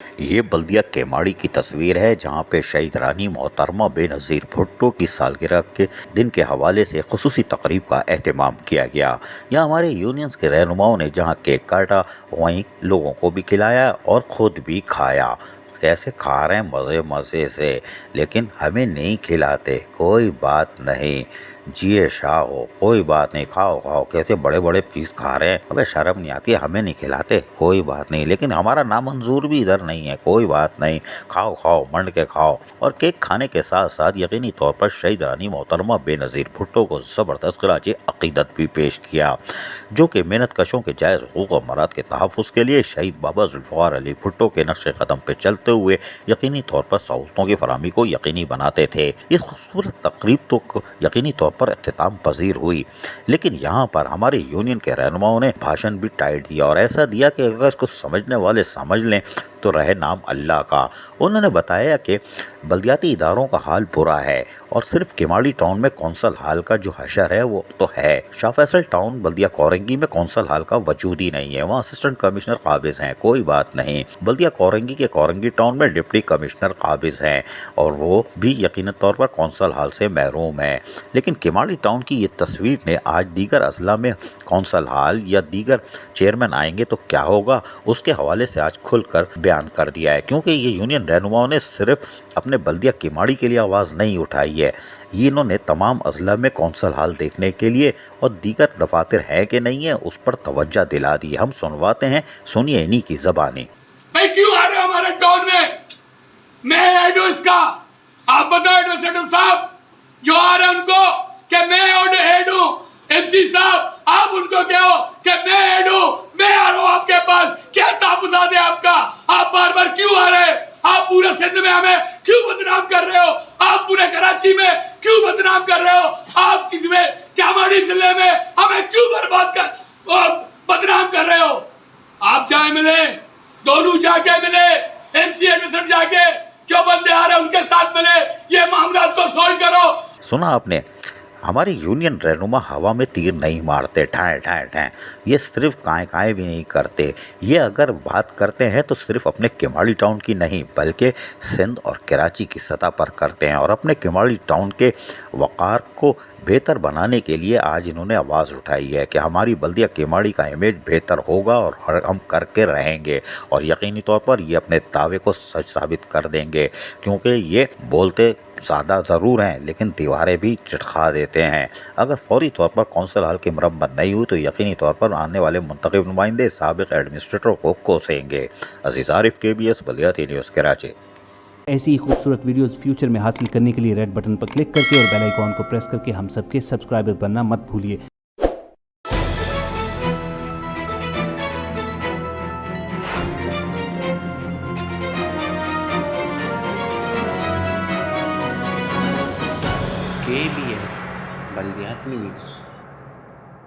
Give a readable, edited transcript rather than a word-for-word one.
یہ بلدیہ کیماڑی کی تصویر ہے جہاں پہ شہید رانی محترمہ بے نظیر بھٹو کی سالگرہ کے دن کے حوالے سے خصوصی تقریب کا اہتمام کیا گیا۔ یہاں ہمارے یونینز کے رہنماؤں نے جہاں کیک کاٹا وہیں لوگوں کو بھی کھلایا اور خود بھی کھایا۔ کیسے کھا رہے ہیں مزے مزے سے، لیکن ہمیں نہیں کھلاتے۔ کوئی بات نہیں، جیے شاہ ہو، کوئی بات نہیں، کھاؤ کھاؤ۔ کیسے بڑے بڑے پیس کھا رہے ہیں، ابے شرم نہیں آتی؟ ہمیں نہیں کھلاتے، کوئی بات نہیں، لیکن ہمارا نامنظور بھی ادھر نہیں ہے، کوئی بات نہیں، کھاؤ کھاؤ، منڈ کے کھاؤ۔ اور کیک کھانے کے ساتھ ساتھ یقینی طور پر شہید رانی محترمہ بے نظیر بھٹو کو زبردست خراج عقیدت بھی پیش کیا، جو کہ محنت کشوں کے جائز حقوق و امرات کے تحفظ کے لیے شہید بابا ذوالفقار علی بھٹو کے نقش قدم پہ چلتے ہوئے یقینی طور پر سہولتوں کی فراہمی کو یقینی بناتے تھے۔ اس خوبصورت تقریب تو یقینی طور پر اختتام پذیر ہوئی، لیکن یہاں پر ہمارے یونین کے رہنماؤں نے بھاشن بھی ٹائٹ دیا، اور ایسا دیا کہ اگر اس کو سمجھنے والے سمجھ لیں تو رہے نام اللہ کا۔ انہوں نے بتایا کہ بلدیاتی اداروں کا حال برا ہے، اور صرف کیماڑی ٹاؤن میں کونسل ہال کا جو حشر ہے وہ تو ہے۔ شاہ فیصل ٹاؤن بلدیہ کورنگی میں کونسل ہال کا وجود ہی نہیں ہے، وہاں اسسٹنٹ کمشنر قابض ہیں، کوئی بات نہیں۔ بلدیہ کورنگی کے کورنگی ٹاؤن میں ڈپٹی کمشنر قابض ہیں، اور وہ بھی یقینی طور پر کونسل ہال سے محروم ہیں۔ لیکن کیماڑی ٹاؤن کی یہ تصویر نے آج دیگر اضلاع میں کونسل ہال یا دیگر چیئرمین آئیں گے تو کیا ہوگا، اس کے حوالے سے آج کھل کر بیان کر دیا ہے، کیونکہ یہ یونین رہنماؤں نے صرف اپنے بلدیہ کیماڑی کے لیے آواز نہیں اٹھائی ہے، یہ انہوں نے تمام اضلاع میں کونسل ہال دیکھنے کے لیے اور دیگر دفاتر ہیں کہ نہیں ہیں اس پر توجہ دلا دی۔ ہم سنواتے ہیں، سنیے انہی کی زبانی۔ بھائی کیوں آ رہے ہو ہمارے ٹاؤن میں ایڈو اس کا، آپ بتاؤ ایڈمنسٹریٹر صاحب جو آ رہے ہیں ان کو کہ میں ایڈ ہوں، ایم سی صاحب آپ ان کو کہو کہ میں ایڈ ہوں، میں آ رہا ہوں آپ کے پاس، کیا تحفظات ہے آپ کا؟ آپ بار بار کیوں آ رہے ہیں؟ آپ پورے سندھ میں ہمیں کیوں بدنام کر رہے ہو؟ آپ پورے کراچی میں کیوں بدنام کر رہے ہو؟ آپ کس میں کیماڑی ضلع میں ہمیں کیوں بدنام کر رہے ہو؟ آپ جائیں ملے، دونوں جا کے ملے، ایم سی ایڈمنسٹریٹر جا کے جو بندے آ رہے ہیں ان کے ساتھ ملے، یہ معاملات کو سولو کرو۔ سنا آپ نے، ہماری یونین رہنما ہوا میں تیر نہیں مارتے ٹھائیں ٹھائیں ٹھائیں، یہ صرف کائیں کائیں بھی نہیں کرتے، یہ اگر بات کرتے ہیں تو صرف اپنے کیماڑی ٹاؤن کی نہیں بلکہ سندھ اور کراچی کی سطح پر کرتے ہیں، اور اپنے کیماڑی ٹاؤن کے وقار کو بہتر بنانے کے لیے آج انہوں نے آواز اٹھائی ہے کہ ہماری بلدیہ کیماڑی کا امیج بہتر ہوگا اور ہم کر کے رہیں گے، اور یقینی طور پر یہ اپنے دعوے کو سچ ثابت کر دیں گے، کیونکہ یہ بولتے سادہ ضرور ہیں لیکن دیواریں بھی چٹخا دیتے ہیں۔ اگر فوری طور پر کونسل ہال کی مرمت نہیں ہوئی تو یقینی طور پر آنے والے منتخب نمائندے سابق ایڈمنسٹریٹروں کو کوسیں گے۔ عزیز عارف، KBS بلدیاتی نیوز کراچی۔ ایسی ہی خوبصورت ویڈیوز فیوچر میں حاصل کرنے کے لیے ریڈ بٹن پر کلک کر کے اور بیل آئیکن کو پریس کر کے ہم سب کے سبسکرائبر بننا مت بھولیے۔ KBS بلدیاتی نیوز۔